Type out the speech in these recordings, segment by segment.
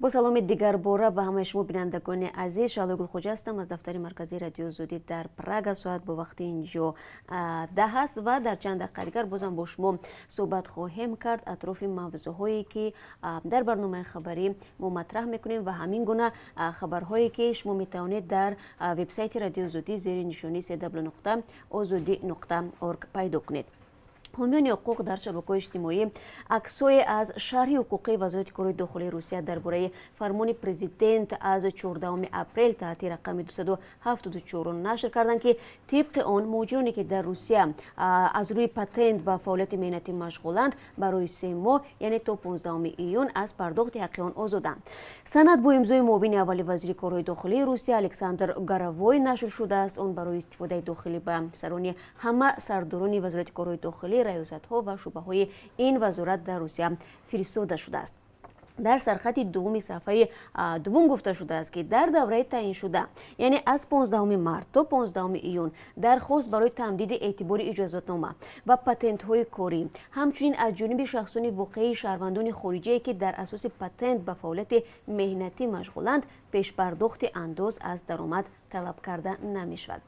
با سلام دیگر باره به همه شما بینندگان عزیز، شعله گلخوجه هستم از دفتر مرکزی رادیو زودی در پراگ. ساعت با وقت اینجا 10 است و در چند دقیقه دیگر بازم با شما صحبت خواهیم کرد اطراف موضوعهایی که در برنامه خبری ما مطرح میکنیم و همین گونه خبرهایی که شما میتوانید در وبسایت رادیو زودی زیر نشانی www.ozodi.org پیدا کنید. حامیان حقوق در شبکه‌های اجتماعی عکس‌های از شرح حقوقی وزارت کارهای داخلی روسیه درباره فرمان پرزیدنت از 14 اپریل تحت رقم 274 نشر کردند که طبق آن مهاجرانی که در روسیه از روی پتنت با فعالیت مهنتی مشغولند برای 3 ماه یعنی تا 15 ایون از پرداخت حق آن آزادند. سند با امضای معاون اول وزیر کارهای داخلی روسیه الکساندر گاراوی نشر شده است. آن برای استفاده داخلی به سران همه سرداران وزارت کارهای داخلی، ریاست‌ها و شعبه‌های این وزارت در روسیه فرستاده شده است. در سرخط دوم صفحه دوم گفته شده است که در دوره تعیین شده یعنی از 15 مارس تا 15 ایون درخواست برای تمدید اعتبار اجازتنامه و پتنت های کاری همچنین از جانب شخصان واقعی شهروندان خارجی که در اساس پتنت به فعالیت مهنتی مشغولند پیش پرداخت انداز از درآمد طلب کرده نمی شود.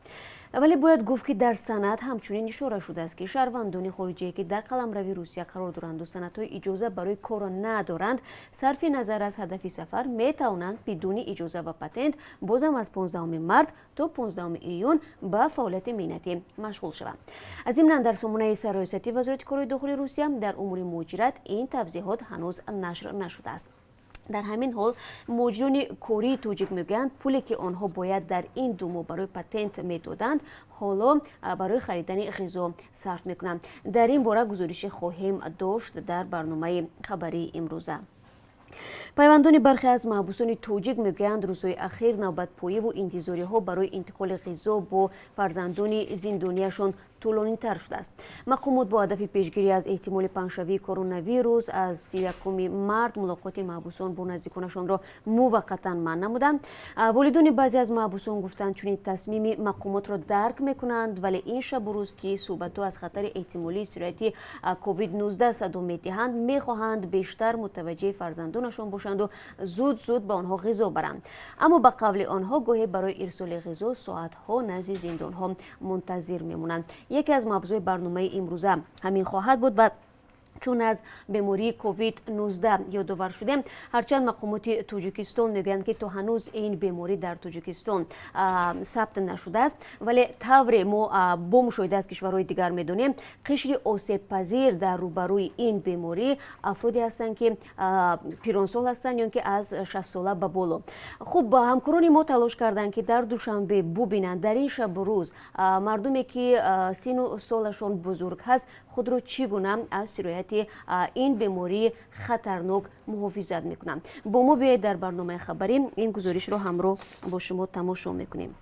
ولی باید گفت که در سند همچنین اشاره شده است که شهروندان خارجی که در قلمرو روسیه قرار دارند و سندهای اجازه برای کار ندارند صرف نظر از هدف سفر می توانند بدون اجازه و پتنت بازم از 15 مارس تا 15 ایون به فعالیت مهنتی مشغول شوند. از این در سامانه سرریاستی وزارت کارهای داخلی روسیه در امور مهاجرت این توضیحات هنوز نشر نشده است. در همین حال مهاجران کاری توجیک میگویند پولی که آنها باید در این 2 ماه برای پتنت میدادند حالا برای خریدن غذا صرف میکنند. در این باره گزارش خواهیم داشت در برنامه خبری امروزه. پیوندان برخی از محبوسان توجیک میگویند روزهای اخیر نوبت‌پایی و انتظاری ها برای انتقال غذا با فرزندان زندانیشان طولانی تر شده است. مقامات با هدف پیشگیری از احتمال پنجشنبه کرونا ویروس از 31 مارس ملاقات محبوسان با نزدیکانشان را موقتا منع نمودند. والدان بعضی از محبوسان گفتند چنین تصمیم مقامات را درک میکنند ولی این شب و روز که صحبت‌ها از خطر احتمالی سرایت کووید 19 صدا میدهند میخواهند بیشتر متوجه فرزندانشان باشند و زود به آنها غذا برند. اما به قول آنها گاهی برای ارسال غذا ساعت‌ها نزد زندان‌ها منتظر میمونند. یکی از موضوع برنامه امروزه همین خواهد بود و چون از بیماری کووید 19 یادآور شدیم هرچند مقامات تاجیکستان میگویند که تا هنوز این بیماری در تاجیکستان ثبت نشده است ولی طور ما با مشاهده از کشورهای دیگر میدونیم قشر آسیب پذیر در روبروی این بیماری افرادی هستند که پیرانسال هستند یا که از 60 ساله به بالا. خب همکاران ما تلاش کردند که در دوشنبه ببینند در این شب و روز مردمی که سن سالشان بزرگ هست خود را چگونه از سرایت این بیماری خطرناک محافظت میکنند. با ما بیایید در برنامه خبری این گزارش رو همراه با شما تماشا میکنیم.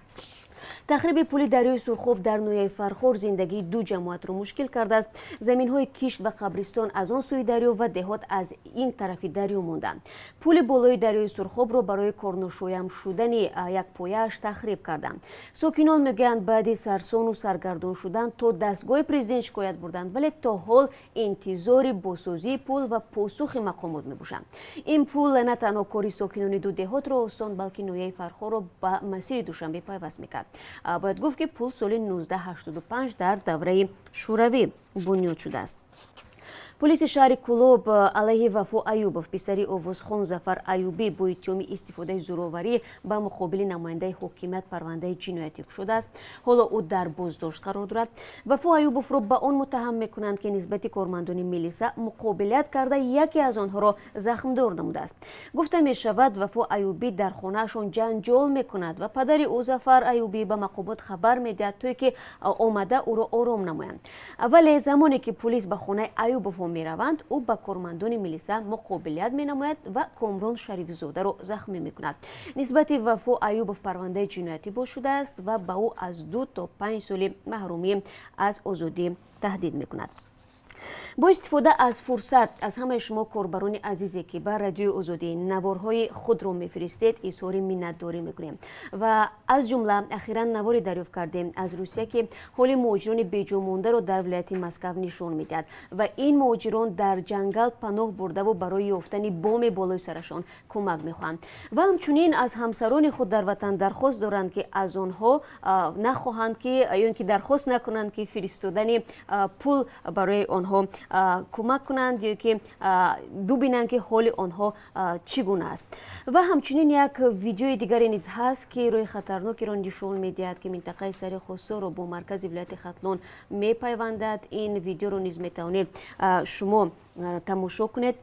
تخریب پل دریای سرخاب در نویه فرخور زندگی 2 جماعت رو مشکل کرده است. زمین‌های کشت و قبرستان از آن سوی دریا و دهات از این طرف دریا ماندند. پل بالای دریای سرخاب رو برای کارناشویم شدن یک پایه‌اش تخریب کردند. ساکنان میگویند بعد سرسان و سرگردان شدن تا دستگاه پرزیدنت شکایت بردند ولی تا حال انتظار بازسازی پل و پاسخ مقامات میباشند. این پل نه تنها کاری ساکنان 2 دهات را آسان بلکه نویه فرخور را به مسیر دوشنبه پیوست میکرد. باید گفت که پل سال 1985 در دوره شوروی بنیاد شده است. پلیس شهر کلوب علیه وفا ایوبов پسری آوازخوان ظفر ایوبی با اتهام استفاده زورآوری به مقابل نماینده حکومت پرونده جنایتی شده است. حالا او در بازداشت قرار دارد. وفا ایوبов را به آن متهم میکنند که نسبت کارمندان میلیسا مقابلت کرده یکی از آنها را زخمدار نموده است. گفته می شود وفا ایوبی در خانهشان جنجال میکند و پدر او ظفر ایوبی به مقامات خبر میدهد تا که آمده او را آرام نمایند. ولی زمانی که پلیس به خانه ایوبов میروند او با کارمندان میلیسا مقابلت مینماید و کامران شریف زاده را زخمی میکند. نسبت وفا ایوبов پرونده جنایتی باز شده است و به او از 2 تا 5 سال محرومی از آزادی تهدید میکند. با استفاده از فرصت از همه شما کاربران عزیزی که به رادیو آزادی نوارهای خود را میفرستید اظهار منتداری میکنیم و از جمله اخیرا نواری دریافت کردیم از روسیه که حال مهاجران بیجا مانده را در ولایت مسکو نشان میدهد و این مهاجران در جنگل پناه برده و برای یافتن بام بالای سرشان کمک میخواهند و همچنین از همسران خود در وطن درخواست دارند که از آنها نخواهند که یا اینکه درخواست نکنند که فرستادن پول برای آنها کمک کنند یا که ببینند که حال آنها چگونه است و همچنین یک ویدیوی دیگری نیز هست که روی خطرناکی را نشان میدهد که منطقه سرخوستا را با مرکز ولایت ختلون میپیوندد. این ویدیو را نیز میتوانید شما تماشا کنید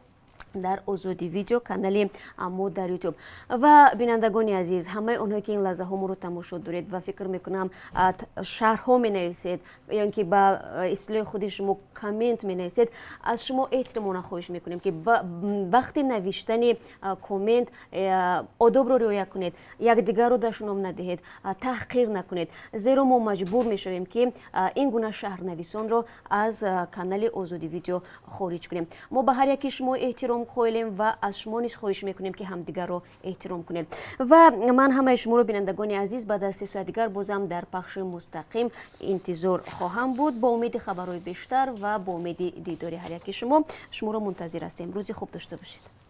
در آزادی ویدیو کانال ما در یوتیوب. و بینندگان عزیز، همه اونهایی که این لحظه ها ما رو تماشا دارید و فکر میکنم شرح می نویسید یا اینکه با اصطلاح خود شما کامنت می نویسید، از شما احترام خواهش میکنیم که وقتی نوشتن کامنت آداب رو رعایت کنید، یک دیگر رو دشنام ندهید، تحقیر نکنید، زیرا ما مجبور میشویم که این گونه شهرنویسان رو از کانال آزادی ویدیو خارج کنیم. ما به هر یکی شما احترام قائلیم و از شما نیز خواهش میکنیم که همدیگر رو احترام کنید. و من همه شما رو بینندگان عزیز بعد از 3 ساعت دیگر بازم در پخش مستقیم انتظار خواهم بود با امید خبرهای بیشتر و با امید دیدار هر یکی شما رو منتظر هستیم. روزی خوب داشته باشید.